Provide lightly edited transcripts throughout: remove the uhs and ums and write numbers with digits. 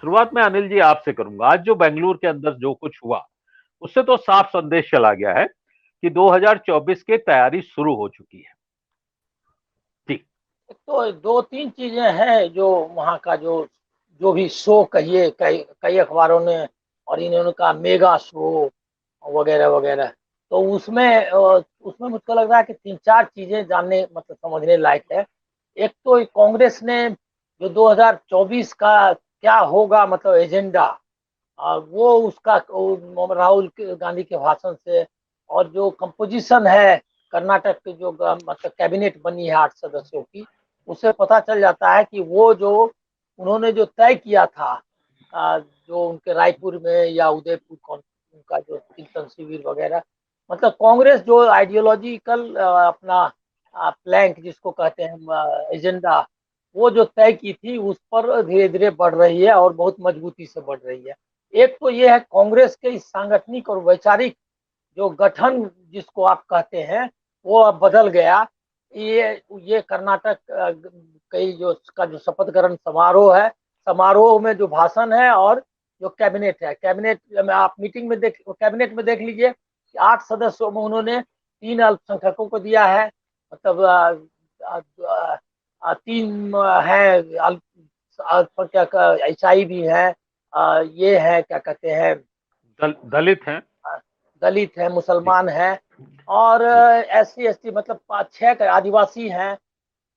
शुरुआत में अनिल जी आपसे करूंगा। आज जो बेंगलुरु के अंदर जो कुछ हुआ, उससे तो साफ संदेश चला गया है कि 2024 की तैयारी शुरू हो चुकी है। जी। तो दो तीन चीजें हैं जो वहाँ का जो जो भी शो कहिए, कई कई अखबारों ने और इन्होंने कहा मेगा शो वगैरह वगैरह। तो उसमें मुझको लग रहा है कि तीन चार चीजें जानने मतलब समझने लायक है। एक तो कांग्रेस ने जो 2024 का क्या होगा मतलब एजेंडा, वो उसका राहुल गांधी के भाषण से, और जो कंपोजिशन है कर्नाटक की जो मतलब कैबिनेट बनी है 8 सदस्यों की, उससे पता चल जाता है कि वो जो उन्होंने जो तय किया था, जो उनके रायपुर में या उदयपुर उनका जो चिंतन शिविर वगैरह, मतलब कांग्रेस जो आइडियोलॉजिकल अपना प्लैंक जिसको कहते हैं एजेंडा, वो जो तय की थी उस पर धीरे धीरे बढ़ रही है और बहुत मजबूती से बढ़ रही है। एक तो ये है कांग्रेस के इस सांगठनिक और वैचारिक जो गठन जिसको आप कहते हैं, वो अब बदल गया। ये कर्नाटक कई जो का जो शपथ ग्रहण समारोह है, समारोह में जो भाषण है और जो कैबिनेट है, कैबिनेट में आप मीटिंग में देख कैबिनेट में देख लीजिए कि 8 सदस्यों में उन्होंने 3 अल्पसंख्यकों को दिया है, मतलब तीन है अल्पसंख्यक, ईसाई भी है, ये है क्या कहते हैं, दलित हैं। दलित है, जी। मुसलमान है, और जी। एससी एसटी मतलब 6 आदिवासी हैं,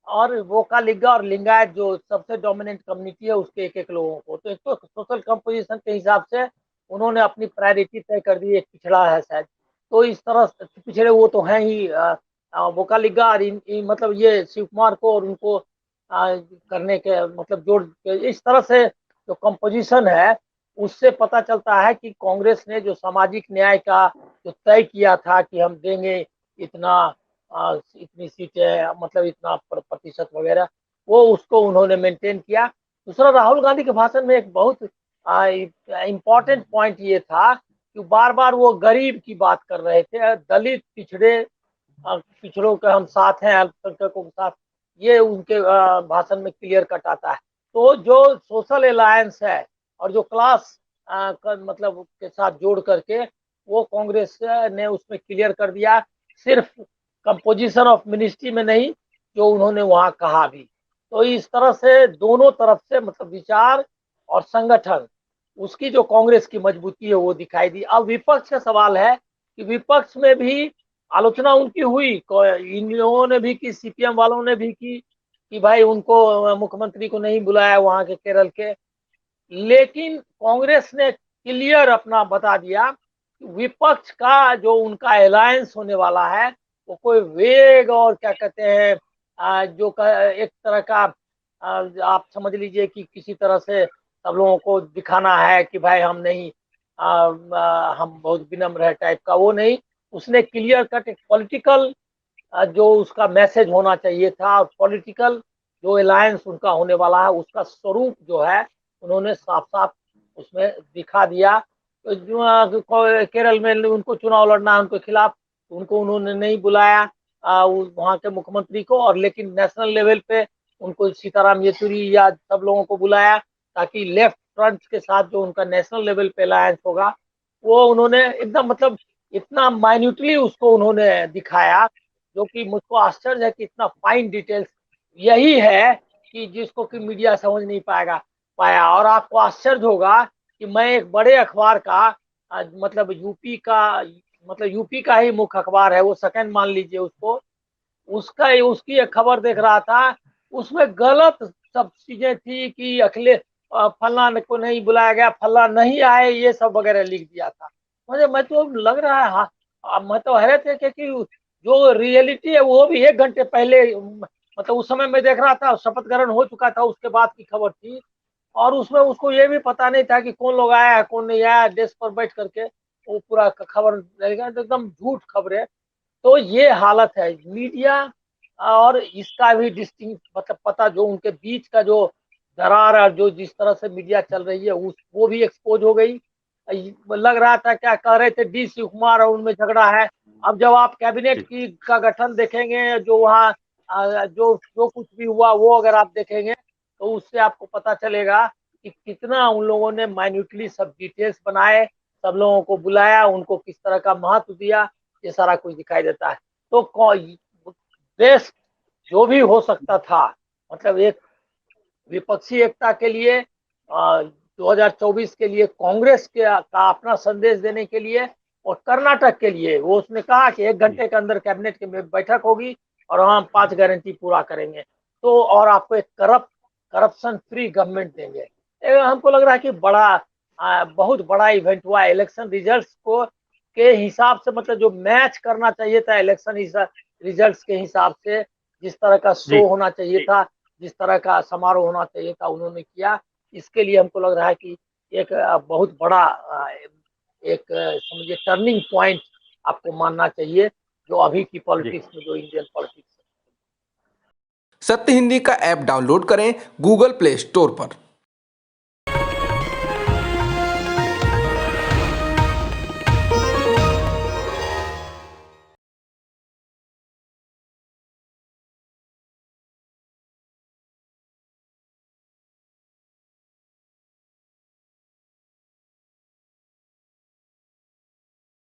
और वोकालिगा और लिंगायत जो सबसे डोमिनेंट कम्युनिटी है उसके एक एक लोगों को। तो एक तो सोशल कंपोजिशन के हिसाब से उन्होंने अपनी प्रायोरिटी तय कर दी, एक पिछड़ा है शायद, तो इस तरह से पिछड़े वो तो हैं ही। वोकालिगा और मतलब ये शिव कुमार को और उनको करने के मतलब जोड़ के इस तरह से जो कंपोजिशन है, उससे पता चलता है कि कांग्रेस ने जो सामाजिक न्याय का जो तय किया था कि हम देंगे इतना, इतनी सीटें मतलब इतना प्रतिशत वगैरह, वो उसको उन्होंने मेंटेन किया। दूसरा, राहुल गांधी के भाषण में एक बहुत इम्पोर्टेंट पॉइंट ये था कि बार बार वो गरीब की बात कर रहे थे, दलित पिछड़े, पिछड़ों के हम साथ हैं, अल्पसंख्यकों के साथ, ये उनके भाषण में क्लियर कट आता है। तो जो सोशल अलायंस है और जो क्लास मतलब के साथ जोड़ करके वो कांग्रेस ने उसमें क्लियर कर दिया, सिर्फ कंपोजिशन ऑफ मिनिस्ट्री में नहीं, जो उन्होंने वहां कहा भी। तो इस तरह से दोनों तरफ से मतलब विचार और संगठन, उसकी जो कांग्रेस की मजबूती है वो दिखाई दी। अब विपक्ष का सवाल है कि विपक्ष में भी आलोचना उनकी हुई, इन लोगों ने भी की, सीपीएम वालों ने भी की कि भाई उनको मुख्यमंत्री को नहीं बुलाया वहां के केरल के। लेकिन कांग्रेस ने क्लियर अपना बता दिया कि विपक्ष का जो उनका अलायंस होने वाला है वो कोई वेग और क्या कहते हैं, एक तरह का आप समझ लीजिए कि किसी तरह से सब लोगों को दिखाना है कि भाई हम नहीं, हम बहुत विनम्र है टाइप का, वो नहीं। उसने क्लियर कट एक पॉलिटिकल जो उसका मैसेज होना चाहिए था, और पॉलिटिकल जो अलायंस उनका होने वाला है उसका स्वरूप जो है उन्होंने साफ साफ उसमें दिखा दिया। तो केरल में उनको चुनाव लड़ना है उनके खिलाफ, उनको उन्होंने नहीं बुलाया वहाँ के मुख्यमंत्री को, और लेकिन नेशनल लेवल पे उनको सीताराम येचुरी या सब लोगों को बुलाया, ताकि लेफ्ट फ्रंट के साथ जो उनका नेशनल लेवल पे अलायंस होगा वो उन्होंने एकदम मतलब इतना माइन्यूटली उसको उन्होंने दिखाया, जो कि मुझको आश्चर्य है कि इतना फाइन डिटेल्स यही है कि जिसको कि मीडिया समझ नहीं पाया। और आपको आश्चर्य होगा कि मैं एक बड़े अखबार का मतलब यूपी का ही मुख्य अखबार है वो, सेकंड मान लीजिए उसको, उसका उसकी एक खबर देख रहा था, उसमें गलत सब चीजें थी कि फल्ला को नहीं बुलाया गया, फल्ला नहीं आए, ये सब वगैरह लिख दिया था। मुझे मैं तो लग रहा है, हाँ, मैं तो हैरत है कि जो रियलिटी है वो भी 1 घंटे पहले मतलब उस समय मैं देख रहा था, शपथ ग्रहण हो चुका था उसके बाद की खबर थी, और उसमें उसको ये भी पता नहीं था कि कौन लोग आया है कौन नहीं आया, डेस्क पर बैठ करके वो पूरा खबर रहेगा, तो एकदम झूठ खबरें। तो ये हालत है मीडिया, और इसका भी डिस्टिंग मतलब पता, जो उनके बीच का जो दरार और जो जिस तरह से मीडिया चल रही है उस वो भी एक्सपोज हो गई। लग रहा था क्या कह रहे थे डी शिव कुमार और उनमें झगड़ा है। अब जब आप कैबिनेट जी। की का गठन देखेंगे, जो वहाँ जो जो कुछ भी हुआ वो अगर आप देखेंगे तो उससे आपको पता चलेगा कि कितना उन लोगों ने माइन्यूटली सब डिटेल्स बनाए, सब लोगों को बुलाया, उनको किस तरह का महत्व दिया, ये सारा कुछ दिखाई देता है। तो बेस्ट जो भी हो सकता था, मतलब एक विपक्षी एकता के लिए 2024 के लिए कांग्रेस का अपना संदेश देने के लिए, और कर्नाटक के लिए वो उसने कहा कि 1 घंटे के अंदर कैबिनेट की बैठक होगी और हम 5 गारंटी पूरा करेंगे, तो और आपको एक करप्शन फ्री गवर्नमेंट देंगे। हमको लग रहा है कि बहुत बड़ा इवेंट हुआ इलेक्शन रिजल्ट्स को के हिसाब से, मतलब जो मैच करना चाहिए था इलेक्शन रिजल्ट्स के हिसाब से, जिस तरह का जी शो होना चाहिए था, जिस तरह का समारोह होना चाहिए था, उन्होंने किया। इसके लिए हमको लग रहा है कि एक बहुत बड़ा एक समझिए टर्निंग पॉइंट आपको मानना चाहिए, जो अभी की जी। पॉलिटिक्स में, जो इंडियन पॉलिटिक्स। सत्य हिंदी का ऐप डाउनलोड करें गूगल प्ले स्टोर पर।